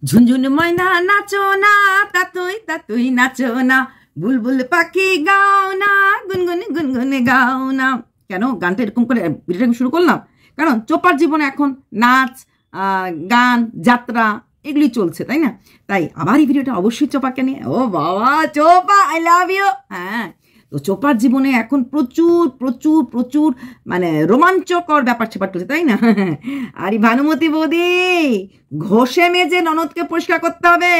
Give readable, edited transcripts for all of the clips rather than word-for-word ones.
ঝুনঝুন ময়না নাচো না, তাতুই তাতুই নাচো না, বুলবুল পাখি গাও না, গুনগুনে গুনগুনে গাও না। কেন গানটা এরকম করে ভিডিওটা শুরু করলাম? কারণ চোপার জীবনে এখন নাচ, গান, যাত্রা এগুলি চলছে, তাই না? তাই আবার এই ভিডিওটা অবশ্যই চোপাকে নিয়ে। ও বাবা চোপা, আই লাভ ইউ। হ্যাঁ, তো চোপার জীবনে এখন প্রচুর প্রচুর প্রচুর মানে রোমাঞ্চকর ব্যাপার স্যাপার চলছে, তাই না? আরে ভানুমতি বৌদি, ঘষে মেজে ননদকে পরিষ্কার করতে হবে।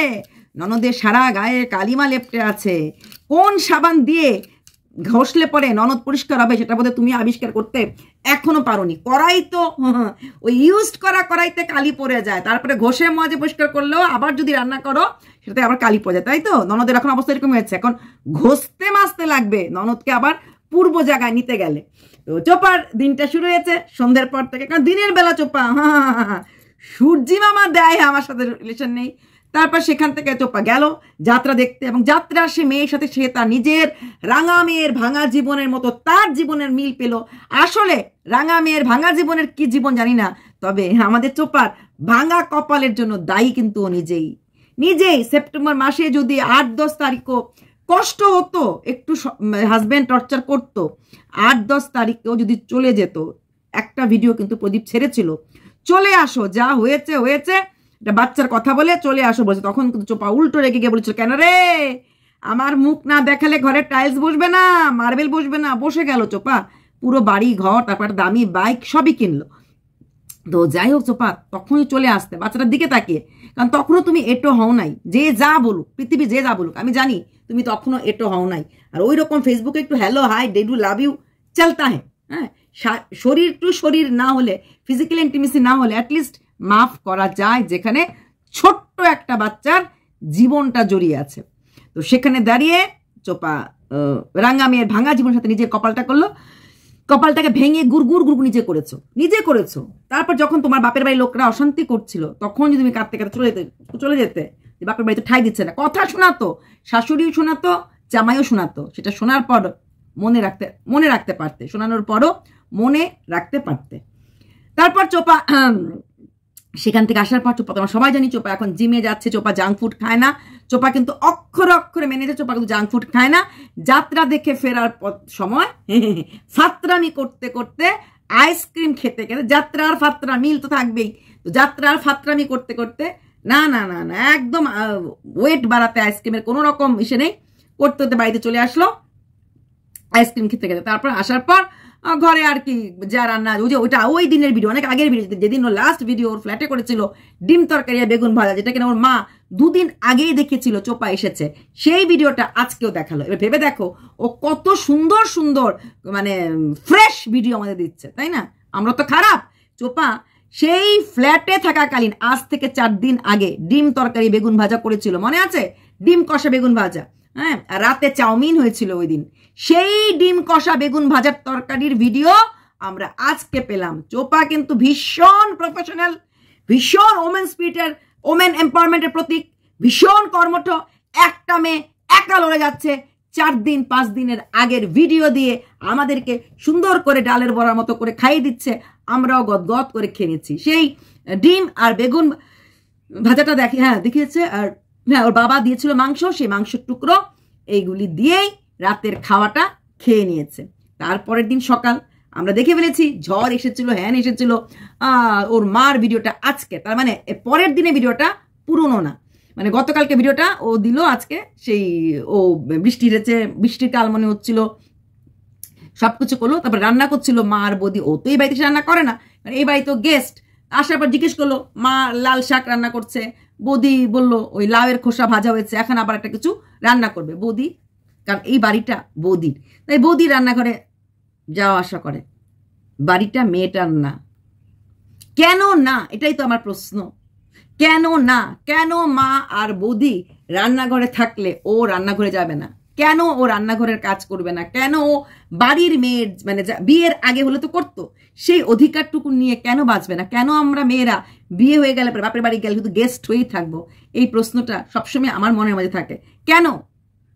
ননদের সারা গায়ে কালিমা লেপটে আছে। কোন সাবান দিয়ে ঘষলে পরে ননদ পরিষ্কার হবে সেটা বোধহয় তুমি আবিষ্কার করতে এখনো পারোনি। কড়াই তো ওই ইউজড করা কড়াইতে কালি পড়ে যায়, তারপরে ঘষে মাজে পরিষ্কার করলেও আবার যদি রান্না করো সেটাতে আবার কালি পড়ে যায়, তাই তো? ননদের এখন অবস্থা এরকম হয়েছে, এখন ঘষতে মাজতে লাগবে ননদকে আবার পূর্ব জায়গায় নিতে গেলে। তো চোপার দিনটা শুরু হয়েছে সন্ধ্যের পর থেকে, কারণ দিনের বেলা চোপা সূর্যি মামা দেয় আমার সাথে রিলেশন নেই। তারপর সেখান থেকে চোপা গেল যাত্রা দেখতে, এবং যাত্রার সে মেয়ের সাথে সে তার নিজের রাঙা মেয়ের ভাঙা জীবনের মতো তার জীবনের মিল পেল। আসলে রাঙা মেয়ের ভাঙা জীবনের কি জীবন জানি না, তবে আমাদের চোপার ভাঙা কপালের জন্য দায়ী কিন্তু ও নিজেই। সেপ্টেম্বর মাসে যদি 8-10 তারিখও কষ্ট হতো, একটু হাজব্যান্ড টর্চার করতো, 8-10 তারিখেও যদি চলে যেত, একটা ভিডিও কিন্তু প্রদীপ ছেড়েছিল, চলে আসো, যা হয়েছে হয়েছে, এটা বাচ্চার কথা বলে চলে আসো বলছে। তখন কিন্তু চোপা উল্টো রেগে গিয়ে বলেছিল, কেন রে আমার মুখ না দেখালে ঘরে টাইলস বসবে না, মার্বেল বসবে না। বসে গেল চোপা, পুরো বাড়ি ঘর, তারপর দামি বাইক সবই কিনলো। তো যাই হোক চোপা তখনই চলে আসতে বাচ্চাটার দিকে তাকিয়ে, কারণ তখনও তুমি এটো হও নাই। যে যা বলুক, পৃথিবী যে যা বলুক, আমি জানি তুমি তখনও এটো হও নাই। আর ওই রকম ফেসবুকে একটু হ্যালো হাই ডে ডু লাভ ইউ চলতা হ্যাঁ। হ্যাঁ, শরীর টু শরীর না হলে, ফিজিক্যাল ইন্টিমেসি না হলে অ্যাটলিস্ট মাফ করা যায়, যেখানে ছোট্ট একটা বাচ্চার জীবনটা জড়িয়ে আছে। তো সেখানে দাঁড়িয়ে চোপা রাঙা মেয়ের ভাঙা জীবনের সাথে নিজের কপালটা করলো, কপালটাকে ভেঙে গুড় নিজে করেছো। তারপর যখন তোমার বাপের বাড়ির লোকরা অশান্তি করছিল, তখন যদি তুমি কাঁদতে কাঁদতে চলে যেতে, বাপের বাড়িতে ঠাই দিচ্ছে না, কথা শোনাতো, শাশুড়িও শোনাতো, জামাইও শোনাতো, সেটা শোনার পর মনে রাখতে পারতে, শোনানোর পরও মনে রাখতে পারতে। তারপর চোপা সেখান থেকে আসার পর চোপা, তোমার সবাই জানি চোপা এখন জিমে যাচ্ছে, চোপা জাঙ্ক ফুড খায় না। চোপা কিন্তু অক্ষরে অক্ষরে মেনে যায় চোপা কিন্তু জাঙ্ক ফুড খায় না। যাত্রা দেখে ফেরার সময় ফাত্রামি করতে করতে, আইসক্রিম খেতে খেতে, যাত্রা আর ফাত্রা মিল তো থাকবেই, তো যাত্রা আর ফাত্রামি করতে করতে না না না না একদম ওয়েট বাড়াতে আইসক্রিমের কোনো রকম ইসে নেই, করতে করতে বাড়িতে চলে আসলো আইসক্রিম খেতে খেতে। তারপর আসার পর ঘরে আর কি যা রান্না, ওই দিনের ভিডিও, অনেক আগের ভিডিও, যেদিন ওর লাস্ট ভিডিও ওর ফ্ল্যাটে করেছিল ডিম তরকারি আর বেগুন ভাজা, যেটা কিনা ওর মা 2 দিন আগেই দেখেছিল চোপা এসেছে, সেই ভিডিওটা আজকেও দেখালো। এবার ভেবে দেখো ও কত সুন্দর সুন্দর মানে ফ্রেশ ভিডিও আমাদের দিচ্ছে, তাই না? আমরা তো খারাপ। চোপা সেই ফ্ল্যাটে থাকাকালীন আজ থেকে 4 দিন আগে ডিম তরকারি বেগুন ভাজা করেছিল, মনে আছে? ডিম কষা বেগুন ভাজা, হ্যাঁ, রাতে চাউমিন হয়েছিল ওই দিন। সেই ডিম কষা বেগুন ভাজার তরকারির ভিডিও আমরা আজকে পেলাম। চোপা কিন্তু ভীষণ প্রফেশনাল, ভীষণ ওমেন স্পিরিটের, ওমেন এম্পাওয়ারমেন্টের প্রতীক, ভীষণ কর্মঠ। একটা মেয়ে একা লড়ে যাচ্ছে, 4 দিন 5 দিনের আগের ভিডিও দিয়ে আমাদেরকে সুন্দর করে ডালের বড়ার মতো করে খাইয়ে দিচ্ছে, আমরাও গদগদ করে খেয়ে নিচ্ছি। সেই ডিম আর বেগুন ভাজাটা দেখিয়েছে। আর হ্যাঁ, ওর বাবা দিয়েছিল মাংস, সেই মাংসের টুকরো এইগুলি দিয়েই রাতের খাওয়াটা খেয়ে নিয়েছে। তারপরের দিন সকাল আমরা দেখে ফেলেছি ঝড় এসেছিল, হ্যান এসেছিল। ওর মার ভিডিওটা আজকে, তার মানে পরের দিনে ভিডিওটা পুরনো না, মানে গতকালকে ভিডিওটা ও দিল আজকে। সেই ও বৃষ্টি হয়েছে, বৃষ্টির কাল মনে হচ্ছিল, সবকিছু করলো। তারপর রান্না করছিল মা আর বৌদি। ও তো এই বাড়িতে রান্না করে না, এই বাড়ি তো গেস্ট। আসার পর জিজ্ঞেস করলো, মা লাল শাক রান্না করছে, বৌদি বললো ওই লাউয়ের খোসা ভাজা হয়েছে, এখন আবার একটা কিছু রান্না করবে বৌদি, কারণ এই বাড়িটা বৌদির। তাই বৌদি রান্নাঘরে যাওয়া আসা করে, বাড়িটা মেয়েটার না। কেন না, এটাই তো আমার প্রশ্ন। কেন না? কেন মা আর বৌদি রান্নাঘরে থাকলে ও রান্নাঘরে যাবে না? কেন ও রান্নাঘরের কাজ করবে না? কেন ও বাড়ির মেয়ের, মানে বিয়ের আগে হলে তো করতো, সেই অধিকারটুকু নিয়ে কেন বাঁচবে না? কেন আমরা মেয়েরা বিয়ে হয়ে গেলে বাপের বাড়ি গেলে শুধু গেস্ট হয়েই থাকবো? এই প্রশ্নটা সবসময় আমার মনের মাঝে থাকে। কেন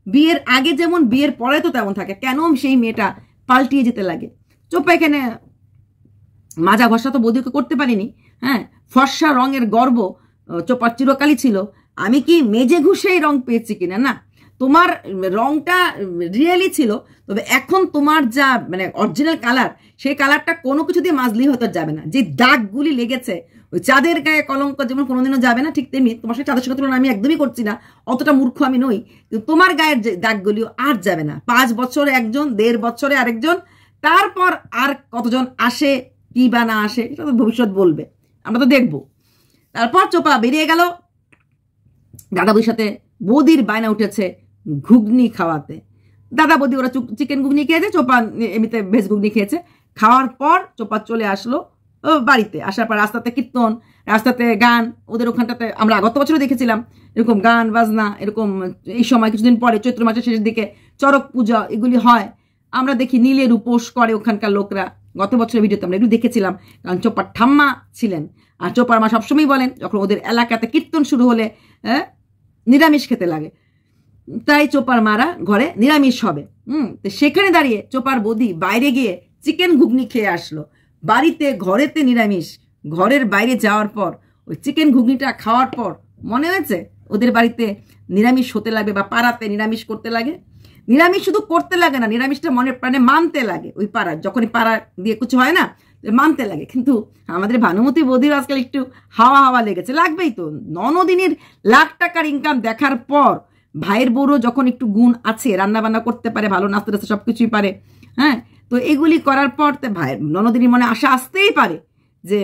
বিয়ের আগে যেমন বিয়ের পরে তো তেমন থাকে, কেন সেই মেয়েটা পাল্টিয়ে যেতে লাগে? চোপা এখানে মাজা ঘষা তো বৌদিকে করতে পারিনি, হ্যাঁ, ফর্সা রঙের গর্ব চোপার চিরকালই ছিল, আমি কি মেজে ঘুষেই রং পেয়েছি কিনা, না, তোমার রংটা রিয়েলি ছিল, তবে এখন তোমার যা মানে অরিজিনাল কালার, সেই কালারটা কোনো কিছু দিয়ে মাজলি হয়তো যাবে না। যে দাগগুলি লেগেছে, ওই চাঁদের গায়ে কলঙ্ক যেমন কোনোদিনও যাবে না, ঠিক তেমনি তোমার সাথে চাঁদের সঙ্গে তুলনা আমি একদমই করছি না, অতটা মূর্খ আমি নই, কিন্তু তোমার গায়ের যে দাগগুলিও আর যাবে না। 5 বছরে একজন, 1.5 বছরে আরেকজন, তারপর আর কতজন আসে কি বা না আসে এটা তো ভবিষ্যৎ বলবে, আমরা তো দেখবো। তারপর চোপা বেরিয়ে গেল, দাদা বৌদির সাথে বৌদির বায়না উঠেছে ঘুগনি খাওয়াতে। দাদা বৌদি ওরা চিকেন ঘুগনি খেয়েছে, চোপা এমনিতে ভেজ ঘুগনি খেয়েছে। খাওয়ার পর চোপা চলে আসলো বাড়িতে। আসার পর রাস্তাতে কীর্তন, রাস্তাতে গান, ওদের ওখানটাতে আমরা গত বছরও দেখেছিলাম এরকম গান বাজনা, এরকম এই সময় কিছুদিন পরে চৈত্র মাসের শেষের দিকে চড়ক পূজা এগুলি হয়, আমরা দেখি নীলের উপোস করে ওখানকার লোকরা। গত বছরের ভিডিওতে আমরা এগুলো দেখেছিলাম, কারণ চোপার ঠাম্মা ছিলেন। আর চোপার মা সবসময় বলেন যখন ওদের এলাকাতে কীর্তন শুরু হলে নিরামিষ খেতে লাগে, তাই চোপার মারা ঘরে নিরামিষ হবে। তো সেখানে দাঁড়িয়ে চোপার বৌদি বাইরে গিয়ে চিকেন ঘুগনি খেয়ে আসলো। বাড়িতে ঘরেতে নিরামিষ, ঘরের বাইরে যাওয়ার পর ওই চিকেন ঘুগনিটা খাওয়ার পর মনে হয়েছে ওদের বাড়িতে নিরামিষ হতে লাগে বা পাড়াতে নিরামিষ করতে লাগে। নিরামিষ শুধু করতে লাগে না, নিরামিষটা মনে প্রাণে মানতে লাগে। ওই পাড়ার যখনই পাড়া দিয়ে কিছু হয় না মানতে লাগে। কিন্তু আমাদের ভানুমতি বৌদির আজকাল একটু হাওয়া হাওয়া লেগেছে, লাগবেই তো। ননদিনীর লাখ টাকার ইনকাম দেখার পর ভাইয়ের বউরও যখন একটু গুণ আছে, রান্না বান্না করতে পারে, ভালো নাচতে নাচতে সব কিছুই পারে, হ্যাঁ, তো এগুলি করার পর তো ভাইয়ের ননদিনীর মনে আশা আসতেই পারে যে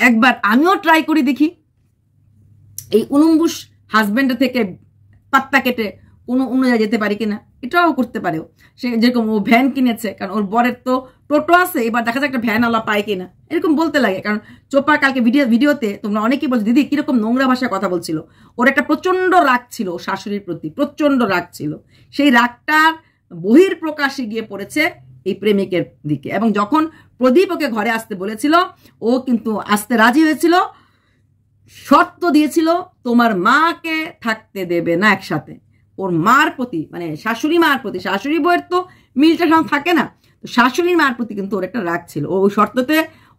একবার আমিও ট্রাই করে দেখি, এই উনুম্বুস হাজব্যান্ডের থেকে পাত্তা কেটে অন্য জায়গায় যেতে পারি কিনা, এটাও করতে পারে। সে যেরকম ও ভ্যান কিনেছে, কারণ ওর বরের তো টোটো আছে, এবার দেখা যায় একটা ভ্যান আলা পায় কিনা, এরকম বলতে লাগে। কারণ চোপা কালকে ভিডিওতে তোমরা অনেকেই বলছো দিদি কিরকম নোংরা ভাষায় কথা বলছিল। ওর একটা প্রচন্ড রাগ ছিল শাশুড়ির প্রতি, প্রচন্ড রাগ ছিল। সেই রাগটার বহির প্রকাশে গিয়ে পড়েছে এই প্রেমিকের দিকে। এবং যখন প্রদীপ ওকে ঘরে আসতে বলেছিল, ও কিন্তু আসতে রাজি হয়েছিল, শর্ত দিয়েছিল তোমার মাকে থাকতে দেবে না একসাথে। ওর মার প্রতি মানে শাশুড়ি মার প্রতি, শাশুড়ি বউয়ের তো মিলটা থাকে না, তো শাশুড়ির মার প্রতি কিন্তু ওর একটা রাগ ছিল। ওই শর্ততে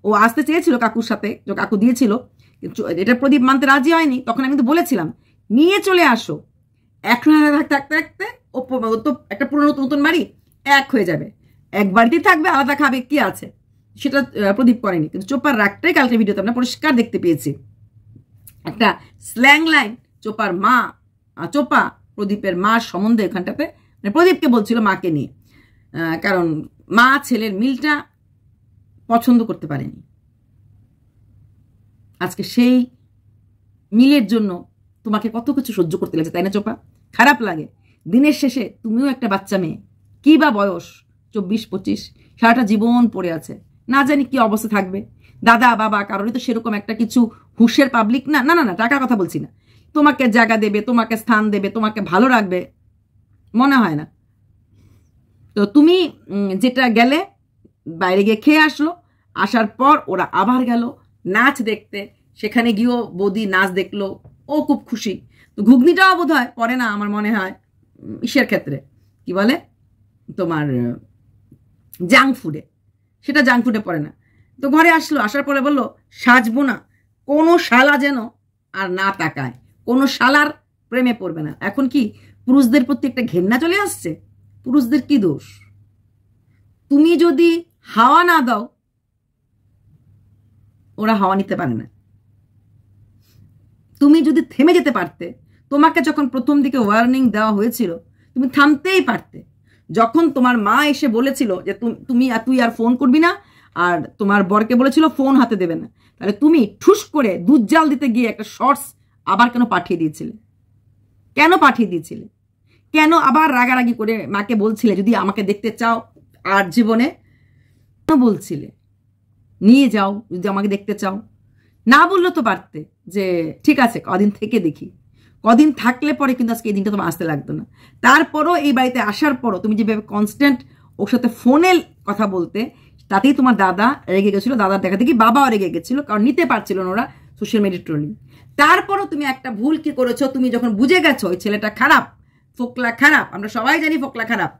ও আসতে চেয়েছিল কাকুর সাথে, যে কাকু দিয়েছিল, কিন্তু এটা প্রদীপ মানতে রাজি হয়নি। তখন আমি কিন্তু বলেছিলাম নিয়ে চলে আসো, এখন থাকতে থাকতে ও তো একটা পুরনো নতুন বাড়ি এক হয়ে যাবে, এক বাড়িতেই থাকবে, আলাদা খাবে, কি আছে। সেটা প্রদীপ করেনি। কিন্তু চোপার রাগটাই কালকে ভিডিওতে আমরা পরিষ্কার দেখতে পেয়েছি। একটা স্ল্যাং লাইন চোপার মা, চোপা প্রদীপের মার সম্বন্ধে এখানটাতে মানে প্রদীপকে বলছিল মাকে নিয়ে, কারণ মা ছেলের মিলটা পছন্দ করতে পারেনি। আজকে সেই মিলের জন্য তোমাকে কত কিছু সহ্য করতে লাগছে, তাই না চোপা? খারাপ লাগে। দিনের শেষে তুমিও একটা বাচ্চা মেয়ে, কি বা বয়স 24-25, সারাটা জীবন পড়ে আছে, না জানি কি অবস্থা থাকবে। দাদা বাবা কারণে তো সেরকম একটা কিছু হুঁশের পাবলিক না, না না না, টাকার কথা বলছি না, তোমাকে জায়গা দেবে, তোমাকে স্থান দেবে, তোমাকে ভালো রাখবে মনে হয় না। তো তুমি যেটা গেলে বাইরে গিয়ে খেয়ে আসলো, আসার পর ওরা আবার গেল নাচ দেখতে, সেখানে গিয়েও বৌদি নাচ দেখলো, ও খুব খুশি। তো ঘুগনিটাও বোধ হয় পরে না, আমার মনে হয় ইসের ক্ষেত্রে কি বলে তোমার জাঙ্ক ফুডে, সেটা জাঙ্ক ফুডে পড়ে না। তো ঘরে আসলো, আসার পরে বললো সাজবো না, কোনো শালা যেন আর না তাকায়, কোনো শালার প্রেমে পড়বে না। এখন কি পুরুষদের প্রতি একটা ঘেন্না চলে আসছে? পুরুষদের কি দোষ? তুমি যদি হাওয়া না দাও ওরা হাওয়া নিতে পারে না। তুমি যদি থেমে যেতে পারতে, তোমাকে যখন প্রথম দিকে ওয়ার্নিং দেওয়া হয়েছিল তুমি থামতেই পারতে। যখন তোমার মা এসে বলেছিল যে তুই আর ফোন করবি না, আর তোমার বরকে বলেছিল ফোন হাতে দেবে না, তাহলে তুমি ঠুস করে দুধ জাল দিতে গিয়ে একটা শর্টস আবার কেন পাঠিয়ে দিয়েছিলে? কেন পাঠিয়ে দিয়েছিলে? কেন আবার রাগারাগি করে মাকে বলছিলে যদি আমাকে দেখতে চাও আর জীবনে, কেন বলছিলে নিয়ে যাও যদি আমাকে দেখতে চাও? না বললে তো পারতে যে ঠিক আছে কদিন থেকে দেখি, কদিন থাকলে পরে কিন্তু আজকে এই দিনটা তোমার আসতে লাগতো না। তারপরও এই বাড়িতে আসার পরও তুমি যেভাবে কনস্ট্যান্ট ওর সাথে ফোনে কথা বলতে, তাতেই তোমার দাদা রেগে গেছিলো, দাদার দেখা দেখি বাবাও রেগে গেছিলো, কারণ নিতে পারছিল না ওরা সোশ্যাল মিডিয়া ট্রোলিং। তারপরও তুমি একটা ভুল কি করেছো, তুমি যখন বুঝে গেছো ওই ছেলেটা খারাপ, ফোকলা খারাপ, আমরা সবাই জানি ফোকলা খারাপ,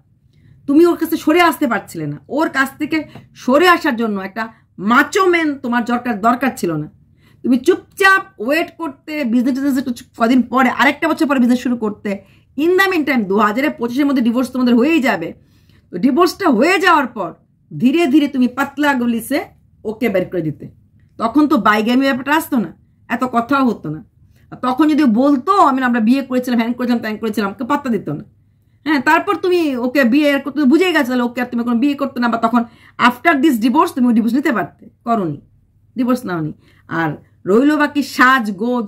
তুমি ওর কাছে সরে আসতে পারছিলে না। ওর কাছ থেকে সরে আসার জন্য একটা মাচো ম্যান তোমার দরকার ছিল না। তুমি চুপচাপ ওয়েট করতে, বিজনেস কদিন পরে আরেকটা বছর পরে বিজনেস শুরু করতে। ইন দ্য মিন টাইম 2025-এর মধ্যে ডিভোর্স তোমাদের হয়েই যাবে। তো ডিভোর্সটা হয়ে যাওয়ার পর ধীরে ধীরে তুমি পাতলা গলিসে ওকে বের করে দিতে। তখন তো বাইগামি ব্যাপারটা আসতো না, এত কথাও হতো না। তখন যদি বলতো আমরা বিয়ে করেছিলাম, হ্যান করেছিলাম, ত্যান করেছিলাম, ওকে পাত্তা দিত না। হ্যাঁ, তারপর তুমি ওকে বিয়ে করতে বুঝে গেছো, ওকে আর তুমি কোনো বিয়ে করতে না, বা তখন আফটার দিস ডিভোর্স তুমি ডিভোর্স নিতে পারতে, করনি, ডিভোর্স নাওনি। আর রইল বাকি সাজ গোজ,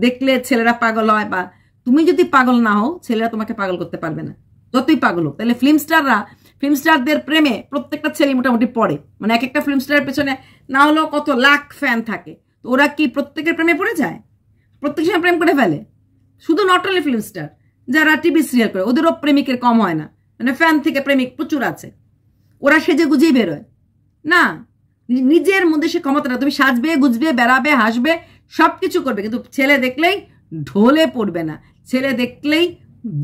দেখলে ছেলেরা পাগল হয়, বা তুমি যদি পাগল না হও ছেলেরা তোমাকে পাগল করতে পারবে না, যতই পাগল হোক। তাহলে ফিল্ম স্টারদের প্রেমে প্রত্যেকটা ছেলে মোটামুটি পড়ে, মানে এক একটা ফিল্ম স্টারের পেছনে না হলেও কত লাখ ফ্যান থাকে। তো ওরা কি প্রত্যেকের প্রেমে পড়ে যায়? প্রত্যেকের সঙ্গে প্রেম করে ফেলে? শুধু নট অনলি ফিল্ম স্টার, যারা টিভি সিরিয়াল করে ওদেরও প্রেমিকের কম হয় না, মানে ফ্যান থেকে প্রেমিক প্রচুর আছে। ওরা সেজে গুজিয়ে বেরোয় না, নিজের মধ্যে সে ক্ষমতাটা। তুমি সাজবে, গুজবে, বেড়াবে, হাসবে, সব কিছু করবে, কিন্তু ছেলে দেখলেই ঢলে পড়বে না, ছেলে দেখলেই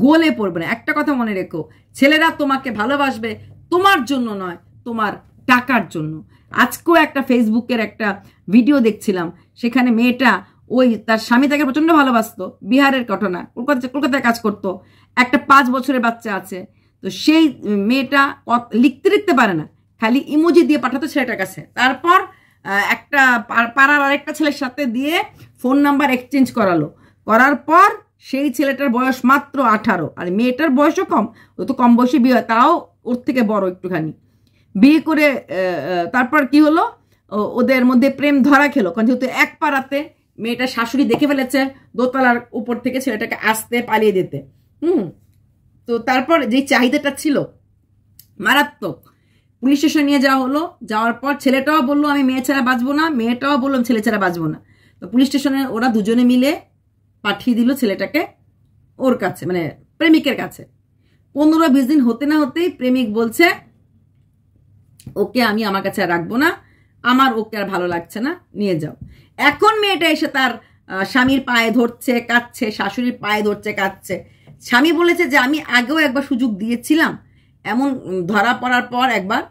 গোলে পড়বে না। একটা কথা মনে রেখো, ছেলেরা তোমাকে ভালোবাসবে তোমার জন্য নয়, তোমার টাকার জন্য। আজকেও একটা ফেসবুকের একটা ভিডিও দেখছিলাম, সেখানে মেয়েটা ওই তার স্বামী তাকে প্রচন্ড ভালোবাসতো, বিহারের ঘটনা, কলকাতায় কাজ করতো, একটা 5 বছরের বাচ্চা আছে। তো সেই মেয়েটা লিখতে পারে না, খালি ইমোজি দিয়ে পাঠাতো ছেলেটার কাছে। তারপর একটা পাড়ার আরেকটা ছেলের সাথে দিয়ে ফোন নাম্বার এক্সচেঞ্জ করার পর সেই ছেলেটার বয়স মাত্র 18, আর মেয়েটার বয়সও কম, ও তো কম বয়সে বিয়ে হয়, তাও ওর থেকে বড় একটুখানি। বিয়ে করে তারপর কি হলো, ওদের মধ্যে প্রেম ধরা খেলো, কারণ যেহেতু এক পাড়াতে মেয়েটা শাশুড়ি দেখে ফেলেছে দোতলার উপর থেকে ছেলেটাকে আসতে পালিয়ে দিতে। তো তারপর যে চাহিদাটা ছিল মারাত্মক, পুলিশ স্টেশন নিয়ে যাওয়া হলো। যাওয়ার পর ছেলেটাও বললো আমি মেয়ে ছাড়া বাঁচবো না, মেয়েটাও বললো ছেলে ছাড়া বাঁচবো না। তো পুলিশ স্টেশনে ওরা দুজনে মিলে পাঠিয়ে দিল ছেলেটাকে ওর কাছে, মানে প্রেমিকের কাছে। 15-20 দিন হতে না হতেই প্রেমিক বলছে ওকে আমি আমার কাছে আর রাখবো না, আমার ওকে আর ভালো লাগছে না, নিয়ে যাও। এখন মেয়েটা এসে তার স্বামীর পায়ে ধরছে, কাঁদছে, শাশুড়ির পায়ে ধরছে, কাঁদছে। স্বামী বলেছে যে আমি আগেও একবার সুযোগ দিয়েছিলাম, এমন ধরা পড়ার পর একবার,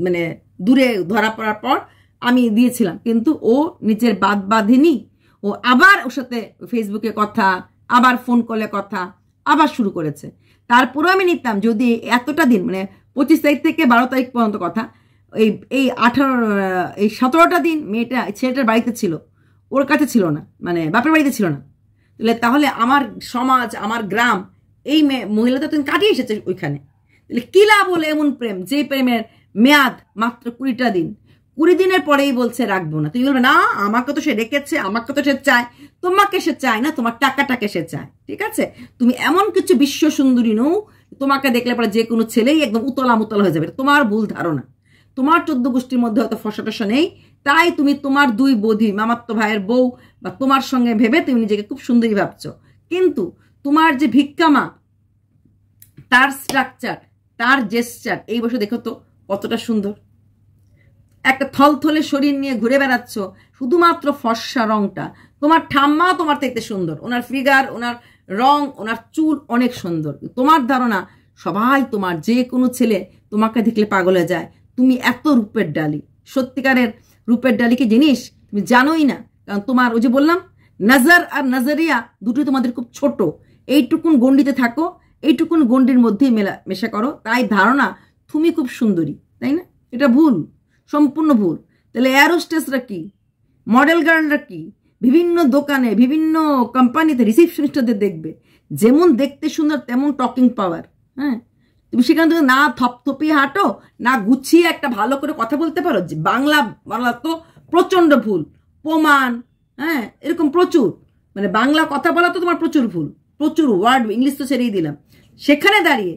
মানে দূরে ধরা পড়ার পর আমি দিয়েছিলাম, কিন্তু ও নিজের বাদ বাঁধেনি। ও আবার ওর সাথে ফেসবুকে কথা, আবার ফোন কলে কথা, আবার শুরু করেছে। তারপরেও আমি নিতাম যদি এতটা দিন, মানে 25 তারিখ থেকে 12 তারিখ পর্যন্ত কথা, এই 17টা দিন মেয়েটা ছেলেটার বাড়িতে ছিল, ওর কাছে ছিল না, মানে বাপের বাড়িতে ছিল না। তাহলে আমার সমাজ, আমার গ্রাম, এই মহিলা তো তুমি কাটিয়ে এসেছে ওইখানে। তাহলে কি লাভ হলো এমন প্রেম, যে প্রেমের মেয়াদ মাত্র 20টা দিন। 20 দিনের পরেই বলছে রাখবো না। তুমি বলবে না আমাকে তো সে রেখেছে, আমাকে তো সে চায়। তোমাকে সে চায় না, তোমার টাকাটাকে সে চায়, ঠিক আছে? তুমি এমন কিছু বিশ্ব সুন্দরী নও, তোমাকে দেখলে পরে যে কোনো ছেলেই একদম উতলা হয়ে যাবে। তোমার ভুল ধারণা। তোমার 14 গোষ্ঠীর মধ্যে হয়তো ফসা টসা নেই, তাই তুমি তোমার 2 বধি, মামাত্ম ভাইয়ের বউ বা তোমার সঙ্গে ভেবে তুমি নিজেকে খুব সুন্দরী ভাবছো। কিন্তু তোমার যে ভিক্ষামা, তার স্ট্রাকচার, তার জেস্টার, এই বছর দেখো তো কতটা সুন্দর। একটা থলথলে শরীর নিয়ে ঘুরে বেড়াচ্ছ, শুধুমাত্র ফর্সা রংটা। তোমার ঠাম্মা তোমার থেকে সুন্দর, ওনার ফিগার, ওনার রং, ওনার চুল অনেক সুন্দর। তোমার ধারণা সবাই তোমার, যে কোনো ছেলে তোমাকে দেখলে পাগল হয়ে যায়। তুমি এত রূপের ডালি, সত্যিকারের রূপের ডালি কি জিনিস তুমি জানোই না। কারণ তোমার ওই যে বললাম, নজর আর নজরিয়া দুটোই তোমাদের খুব ছোট। এইটুকুন গণ্ডিতে থাকো, এইটুকুন গণ্ডির মধ্যেই মেশা করো, তাই ধারণা তুমি খুব সুন্দরী, তাই না? এটা ভুল, সম্পূর্ণ ভুল। তাহলে এয়ারোস্টেসরা কি, মডেল গার্লরা কি, বিভিন্ন দোকানে, বিভিন্ন কোম্পানিতে রিসেপশনিস্টদের দেখবে, যেমন দেখতে সুন্দর তেমন টকিং পাওয়ার। হ্যাঁ, তুমি সেখানে তো না থপথপিয়ে হাঁটো, না গুছিয়ে একটা ভালো করে কথা বলতে পারো। যে বাংলা তো প্রচন্ড ভুল, প্রমাণ, হ্যাঁ, এরকম প্রচুর, মানে বাংলা কথা বলা তো তোমার প্রচুর ভুল, প্রচুর ওয়ার্ড, ইংলিশ তো ছেড়েই দিলাম। সেখানে দাঁড়িয়ে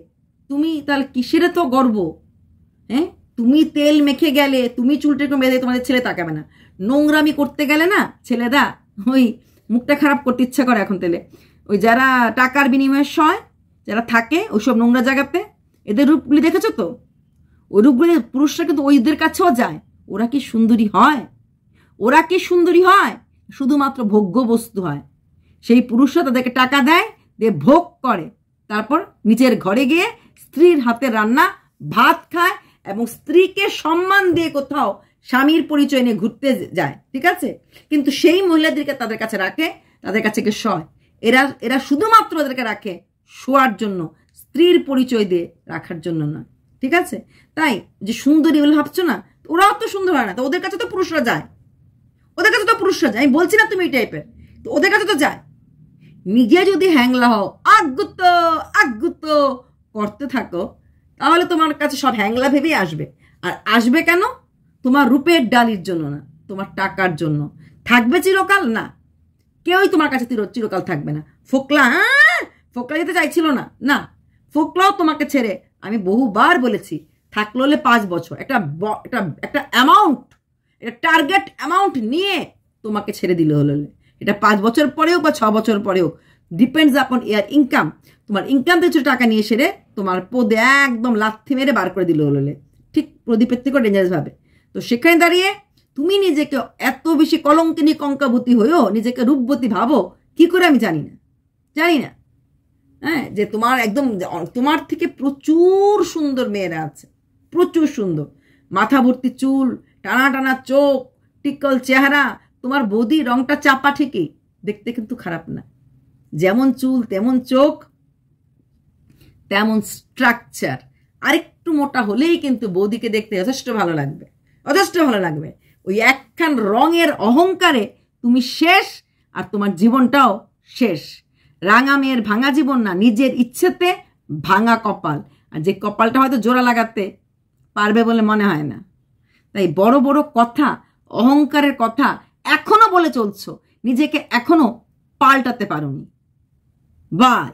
তুমি তাহলে কিসের তো গর্ব? হ্যাঁ, তুমি তেল মেখে গেলে, তুমি চুলটা বেঁধে, তোমাদের ছেলে তাকাবে না। নোংরামি করতে গেলে না ছেলেরা ওই মুখটা খারাপ করতে ইচ্ছা করে এখন। তেলে ওই যারা টাকার বিনিময়ের সয় যারা থাকে ওইসব নোংরা জায়গাতে, এদের রূপগুলি দেখেছো তো? ওই রূপগুলি পুরুষরা কিন্তু ওইদের কাছেও যায়। ওরা কি সুন্দরী হয়? ওরা কি সুন্দরী হয়? শুধুমাত্র ভোগ্য বস্তু হয়। সেই পুরুষরা তাদেরকে টাকা দেয়, দিয়ে ভোগ করে, তারপর নিজের ঘরে গিয়ে স্ত্রীর হাতে রান্না ভাত খায় এবং স্ত্রীকে সম্মান দিয়ে কোথাও স্বামীর পরিচয় নিয়ে ঘুরতে যায়, ঠিক আছে, কিন্তু সেই মহিলাদেরকে তাদের কাছে রাখে, তাদের কাছে শয়। এরা শুধুমাত্র ওদেরকে রাখে শোয়ার জন্য, স্ত্রীর পরিচয় দিয়ে রাখার জন্য না, ঠিক আছে। তাই যে সুন্দরী বলে ভাবছো না, ওরাও তো সুন্দর হয় না, তো ওদের কাছে তো পুরুষরা যায়, আমি বলছি না তুমি এই টাইপের, তো ওদের কাছে তো যায়। নিজে যদি হ্যাংলা হও, আগুত করতে থাকো, তাহলে তোমার কাছে সব হ্যাংলা ভেবেই আসবে। আর আসবে কেন? তোমার রূপের ডালির জন্য না, তোমার টাকার জন্য। থাকবে চিরকাল? না, কেউই তোমার কাছে চিরকাল থাকবে না। ফোকলা যেতে চাইছিল না, ফোকলাও তোমাকে ছেড়ে, আমি বহুবার বলেছি, থাকলো হলে 5 বছর, একটা অ্যামাউন্ট, এটা টার্গেট অ্যামাউন্ট নিয়ে তোমাকে ছেড়ে দিলে হলো। এটা 5 বছর পরেও বা 6 বছর পরেও, ডিপেন্ডস আপন ইয়ার ইনকাম। তোমার ইনকাম থেকে কিছু টাকা নিয়ে সেরে তোমার পদে একদম লাথি মেরে বার করে দিল হলো, ঠিক প্রদীপের থেকে ডেঞ্জারাস ভাবে। তো সেখানে দাঁড়িয়ে তুমি নিজেকে এত বেশি কলঙ্কিনী কঙ্কাবতী হয়েও নিজেকে রূপবতী ভাবো কি করে আমি জানি না। হ্যাঁ, যে তোমার থেকে প্রচুর সুন্দর মেয়েরা আছে, প্রচুর সুন্দর, মাথা ভর্তি চুল, টানা টানা চোখ, টিকল চেহারা। তোমার বৌদি রংটা চাপা ঠিকই, দেখতে কিন্তু খারাপ না। যেমন চুল তেমন চোখ তেমন স্ট্রাকচার, আরেকটু মোটা হলেই কিন্তু বৌদিকে দেখতে যথেষ্ট ভালো লাগবে। ওই একখান রঙের অহংকারে তুমি শেষ, আর তোমার জীবনটাও শেষ। রাঙা মেয়ের ভাঙা জীবন না, নিজের ইচ্ছেতে ভাঙা কপাল, আর যে কপালটা হয়তো জোড়া লাগাতে পারবে বলে মনে হয় না। তাই বড় বড় কথা, অহংকারের কথা এখনো বলে চলছো, নিজেকে এখনো পাল্টাতে পারোনি। বাই।